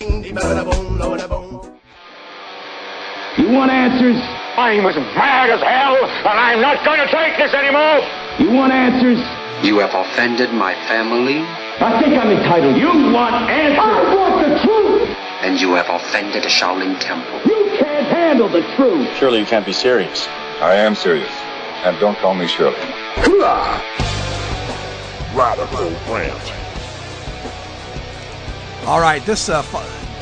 You want answers? I'm as mad as hell, and I'm not going to take this anymore. You want answers? You have offended my family. I think I'm entitled. You want answers? I want the truth. And you have offended a Shaolin temple. You can't handle the truth. Surely you can't be serious. I am serious. And don't call me Shirley. Radical Rant. All right, this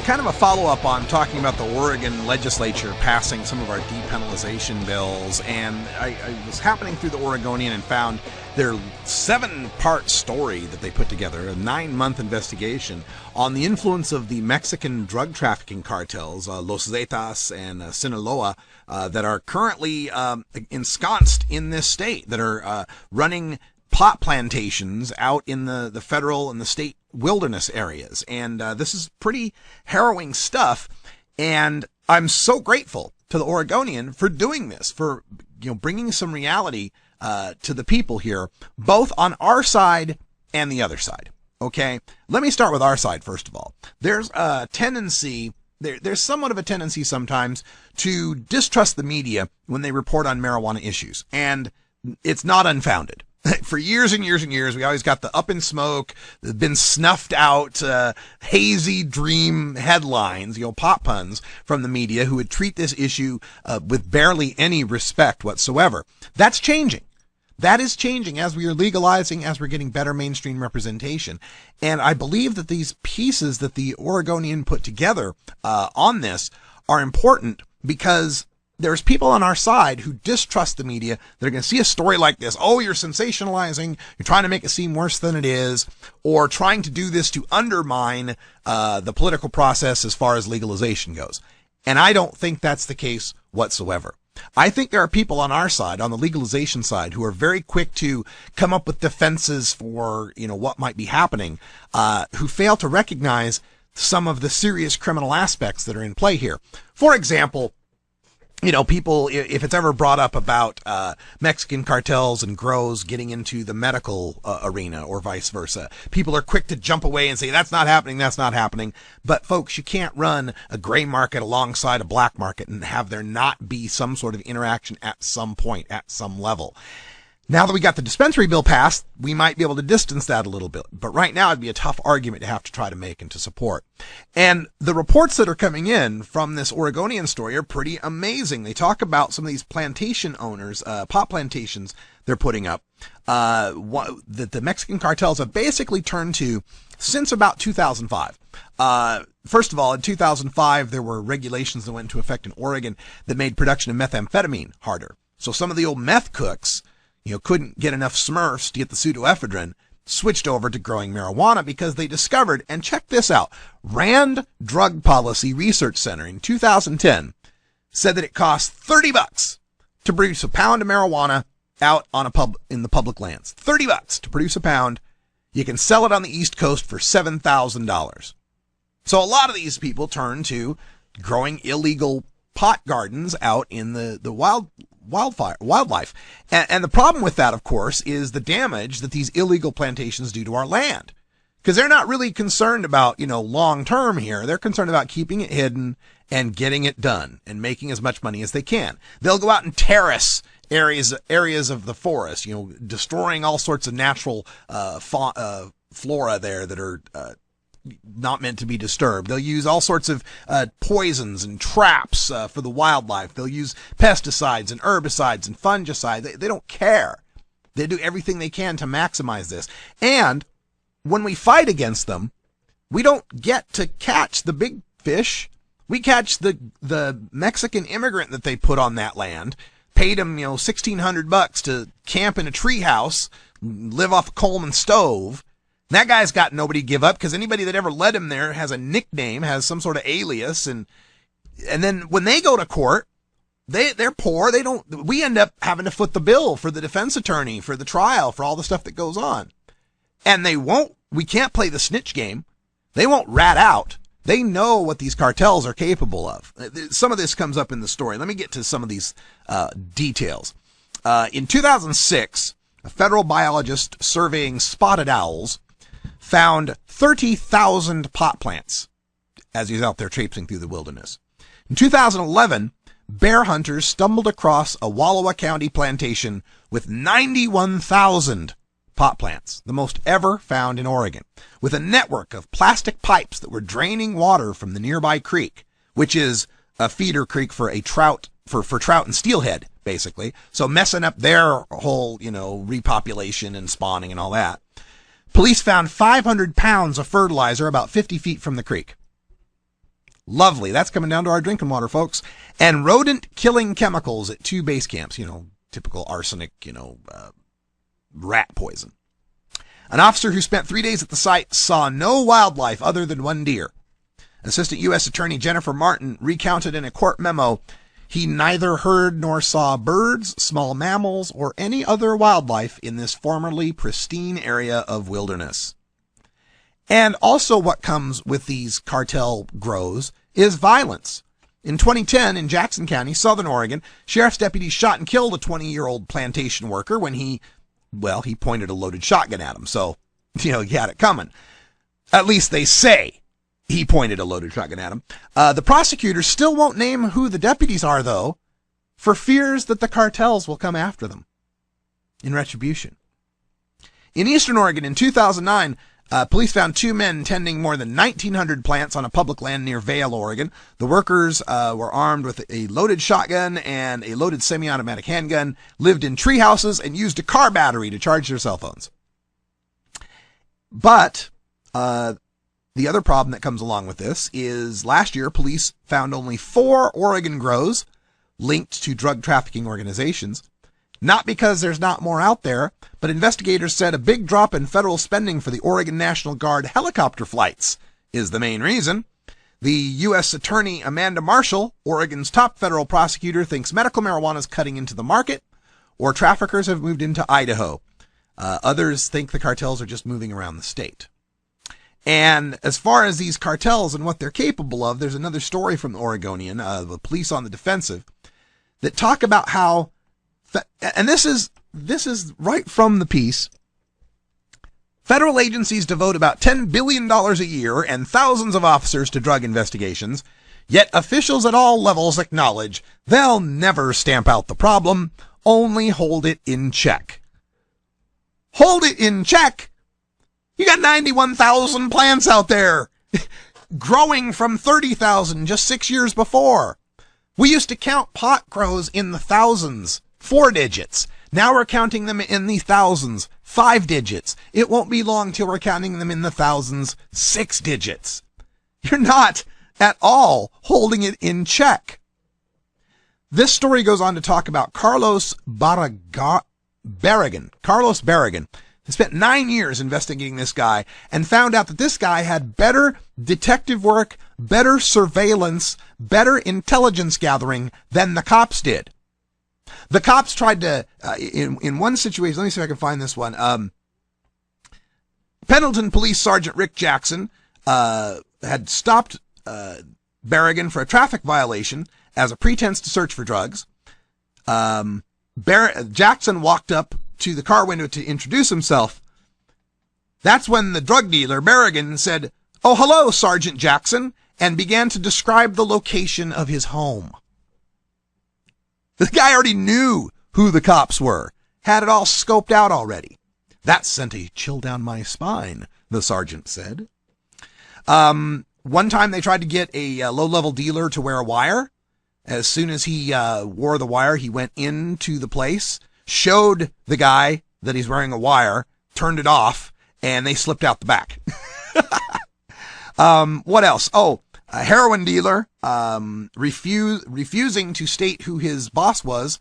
kind of a follow-up on talking about the Oregon legislature passing some of our depenalization bills, and I was happening through the Oregonian and found their 7-part story that they put together, a 9-month investigation on the influence of the Mexican drug trafficking cartels, Los Zetas and Sinaloa, that are currently ensconced in this state, that are running pot plantations out in the federal and the state wilderness areas. And this is pretty harrowing stuff. And I'm so grateful to the Oregonian for doing this, for bringing some reality to the people here, both on our side and the other side. Okay, let me start with our side first of all. There's a tendency. There's somewhat of a tendency sometimes to distrust the media when they report on marijuana issues, and it's not unfounded. For years and years and years, we always got the up in smoke, been snuffed out, hazy dream headlines, pop puns from the media who would treat this issue with barely any respect whatsoever. That's changing. That is changing as we are legalizing, as we're getting better mainstream representation. And I believe that these pieces that the Oregonian put together on this are important, because there's people on our side who distrust the media. They're going to see a story like this. Oh, you're sensationalizing. You're trying to make it seem worse than it is, or trying to do this to undermine the political process as far as legalization goes. And I don't think that's the case whatsoever. I think there are people on our side, on the legalization side, who are very quick to come up with defenses for, what might be happening, who fail to recognize some of the serious criminal aspects that are in play here. For example, people, if it's ever brought up about Mexican cartels and grows getting into the medical arena or vice versa, people are quick to jump away and say, that's not happening, that's not happening. But folks, you can't run a gray market alongside a black market and have there not be some sort of interaction at some point, at some level. Now that we got the dispensary bill passed, we might be able to distance that a little bit. But right now it'd be a tough argument to have to try to make and to support. And the reports that are coming in from this Oregonian story are pretty amazing. They talk about some of these plantation owners, pot plantations they're putting up, that the Mexican cartels have basically turned to since about 2005. First of all, in 2005, there were regulations that went into effect in Oregon that made production of methamphetamine harder. So some of the old meth cooks, couldn't get enough Smurfs to get the pseudoephedrine, switched over to growing marijuana because they discovered, and check this out, Rand Drug Policy Research Center in 2010 said that it costs $30 to produce a pound of marijuana out on in the public lands. $30 to produce a pound. You can sell it on the East Coast for $7,000. So a lot of these people turn to growing illegal pot gardens out in the wildlife. And the problem with that, of course, is the damage that these illegal plantations do to our land. Because they're not really concerned about, long term here. They're concerned about keeping it hidden and getting it done and making as much money as they can. They'll go out and terrace areas of the forest, destroying all sorts of natural flora there that are not meant to be disturbed. They'll use all sorts of poisons and traps for the wildlife. They'll use pesticides and herbicides and fungicides. They don't care. They do everything they can to maximize this. And when we fight against them, we don't get to catch the big fish. We catch the Mexican immigrant that they put on that land, paid him, $1,600 to camp in a treehouse, live off a Coleman stove. That guy's got nobody to give up, because anybody that ever led him there has a nickname, has some sort of alias, and then when they go to court, they're poor. We end up having to foot the bill for the defense attorney, for the trial, for all the stuff that goes on. And we can't play the snitch game. They won't rat out. They know what these cartels are capable of. Some of this comes up in the story. Let me get to some of these details. In 2006, a federal biologist surveying spotted owls found 30,000 pot plants as he's out there traipsing through the wilderness. In 2011, bear hunters stumbled across a Wallowa County plantation with 91,000 pot plants, the most ever found in Oregon, with a network of plastic pipes that were draining water from the nearby creek, which is a feeder creek for a trout, for trout and steelhead, basically. So messing up their whole, repopulation and spawning and all that. Police found 500 pounds of fertilizer about 50 feet from the creek. Lovely. That's coming down to our drinking water, folks. And rodent-killing chemicals at 2 base camps. Typical arsenic, rat poison. An officer who spent 3 days at the site saw no wildlife other than 1 deer. Assistant U.S. Attorney Jennifer Martin recounted in a court memo, he neither heard nor saw birds, small mammals, or any other wildlife in this formerly pristine area of wilderness. And also what comes with these cartel grows is violence. In 2010, in Jackson County, Southern Oregon, sheriff's deputies shot and killed a 20-year-old plantation worker when he pointed a loaded shotgun at him. So, he had it coming. At least they say he pointed a loaded shotgun at him. The prosecutors still won't name who the deputies are, though, for fears that the cartels will come after them in retribution. In Eastern Oregon, in 2009, police found 2 men tending more than 1,900 plants on a public land near Vail, Oregon. The workers were armed with a loaded shotgun and a loaded semi-automatic handgun, lived in tree houses, and used a car battery to charge their cell phones. But the other problem that comes along with this is last year, police found only 4 Oregon grows linked to drug trafficking organizations. Not because there's not more out there, but investigators said a big drop in federal spending for the Oregon National Guard helicopter flights is the main reason. The U.S. Attorney Amanda Marshall, Oregon's top federal prosecutor, thinks medical marijuana is cutting into the market, or traffickers have moved into Idaho. Others think the cartels are just moving around the state. And as far as these cartels and what they're capable of, there's another story from the Oregonian, the police on the defensive, that talk about how, and this is right from the piece, federal agencies devote about $10 billion a year and thousands of officers to drug investigations, yet officials at all levels acknowledge they'll never stamp out the problem, only hold it in check. Hold it in check? You got 91,000 plants out there, growing from 30,000 just 6 years before. We used to count pot grows in the thousands, 4 digits. Now we're counting them in the thousands, 5 digits. It won't be long till we're counting them in the thousands, 6 digits. You're not at all holding it in check. This story goes on to talk about Carlos Barragan. Carlos Barragan. He spent 9 years investigating this guy and found out that this guy had better detective work, better surveillance, better intelligence gathering than the cops did. The cops tried to, in one situation, let me see if I can find this one. Pendleton Police Sergeant Rick Jackson had stopped Barragan for a traffic violation as a pretense to search for drugs. Jackson walked up to the car window to introduce himself. That's when the drug dealer, Barragan, said, "Oh, hello, Sergeant Jackson," and began to describe the location of his home. The guy already knew who the cops were, had it all scoped out already. That sent a chill down my spine, the sergeant said. One time they tried to get a low-level dealer to wear a wire. As soon as he wore the wire, he went into the place, showed the guy that he's wearing a wire, turned it off, and they slipped out the back. What else? Oh, a heroin dealer refusing to state who his boss was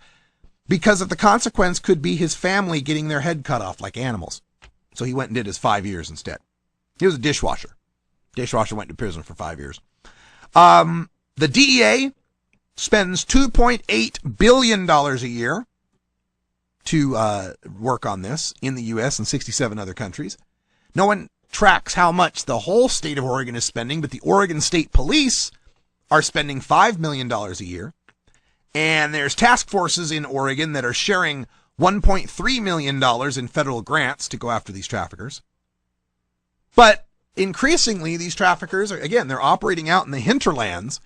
because of the consequence could be his family getting their head cut off like animals. So he went and did his 5 years instead. He was a dishwasher. Dishwasher went to prison for 5 years. The DEA spends $2.8 billion a year to work on this in the U.S. and 67 other countries. No one tracks how much the whole state of Oregon is spending, but the Oregon State Police are spending $5 million a year. And there's task forces in Oregon that are sharing $1.3 million in federal grants to go after these traffickers. But increasingly, these traffickers are, again, they're operating out in the hinterlands.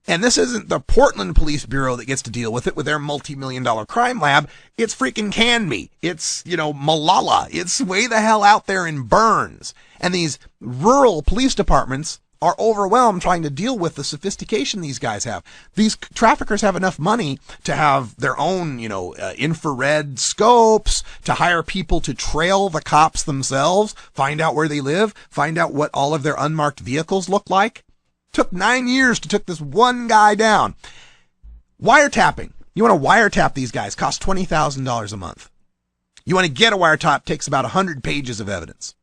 And this isn't the Portland Police Bureau that gets to deal with it with their multi-million-dollar crime lab. It's freaking Canby. It's, Malala. It's way the hell out there in Burns. And these rural police departments are overwhelmed trying to deal with the sophistication these guys have. These traffickers have enough money to have their own, infrared scopes, to hire people to trail the cops themselves, find out where they live, find out what all of their unmarked vehicles look like. Took 9 years to take this one guy down. Wiretapping. You want to wiretap these guys, costs $20,000 a month. You want to get a wiretap, takes about 100 pages of evidence.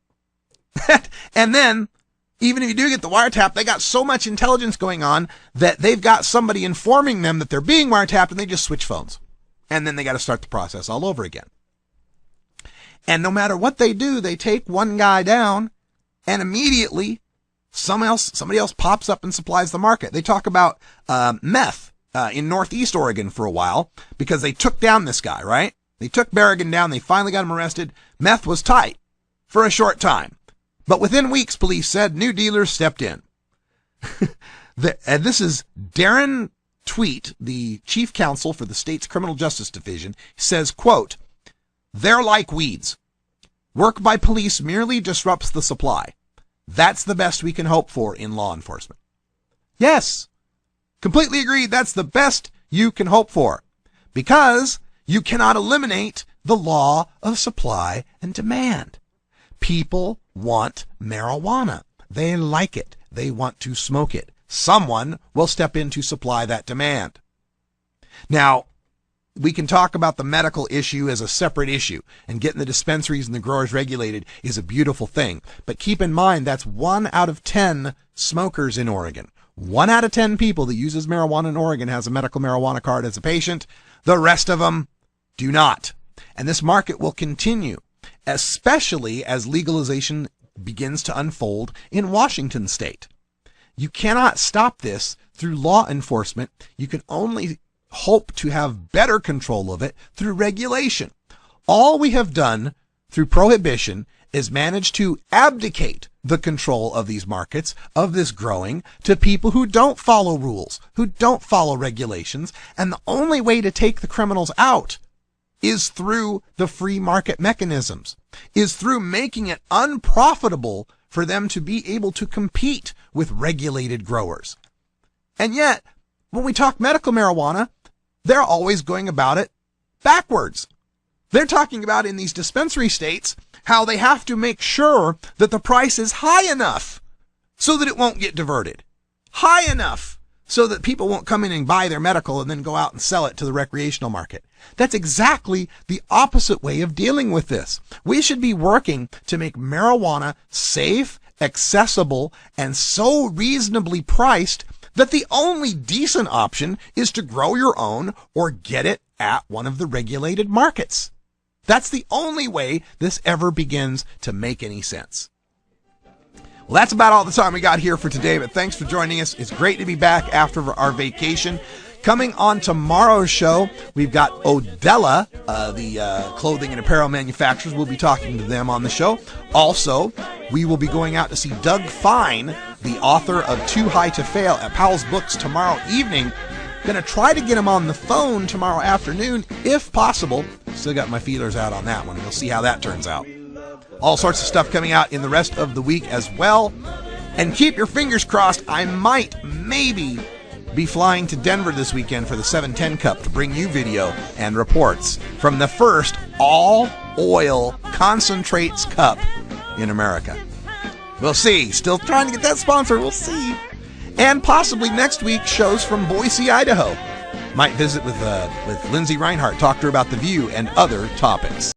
And then, even if you do get the wiretap, they got so much intelligence going on that they've got somebody informing them that they're being wiretapped, and they just switch phones. And then they got to start the process all over again. And no matter what they do, they take one guy down, and immediately somebody else pops up and supplies the market. They talk about meth in Northeast Oregon for a while because they took down this guy, right? They took Berrigan down. They finally got him arrested. Meth was tight for a short time. But within weeks, police said new dealers stepped in. And this is Darren Tweet, the chief counsel for the state's criminal justice division, says, quote, "They're like weeds. Work by police merely disrupts the supply. That's the best we can hope for in law enforcement." Yes, completely agreed. That's the best you can hope for because you cannot eliminate the law of supply and demand. People want marijuana. They like it. They want to smoke it. Someone will step in to supply that demand. Now, we can talk about the medical issue as a separate issue, and getting the dispensaries and the growers regulated is a beautiful thing. But keep in mind, that's 1 out of 10 smokers in Oregon. 1 out of 10 people that uses marijuana in Oregon has a medical marijuana card as a patient. The rest of them do not. And this market will continue, especially as legalization begins to unfold in Washington state. You cannot stop this through law enforcement. You can only hope to have better control of it through regulation. All we have done through prohibition is manage to abdicate the control of these markets, of this growing, to people who don't follow rules, who don't follow regulations, and the only way to take the criminals out is through the free market mechanisms, is through making it unprofitable for them to be able to compete with regulated growers. And yet, when we talk medical marijuana, they're always going about it backwards. They're talking about in these dispensary states how they have to make sure that the price is high enough so that it won't get diverted. High enough so that people won't come in and buy their medical and then go out and sell it to the recreational market. That's exactly the opposite way of dealing with this. We should be working to make marijuana safe, accessible, and so reasonably priced that the only decent option is to grow your own or get it at one of the regulated markets. That's the only way this ever begins to make any sense. Well, that's about all the time we got here for today, but thanks for joining us. It's great to be back after our vacation. Coming on tomorrow's show, we've got Odella, the clothing and apparel manufacturers. We'll be talking to them on the show. Also, we will be going out to see Doug Fine, the author of Too High to Fail, at Powell's Books tomorrow evening. Going to try to get him on the phone tomorrow afternoon, if possible. Still got my feelers out on that one. We'll see how that turns out. All sorts of stuff coming out in the rest of the week as well. And keep your fingers crossed. I might, maybe, be flying to Denver this weekend for the 710 Cup to bring you video and reports from the first all-oil concentrates cup in America. We'll see. Still trying to get that sponsor. We'll see. And possibly next week, shows from Boise, Idaho. Might visit with Lindsay Reinhardt, talk to her about The View and other topics.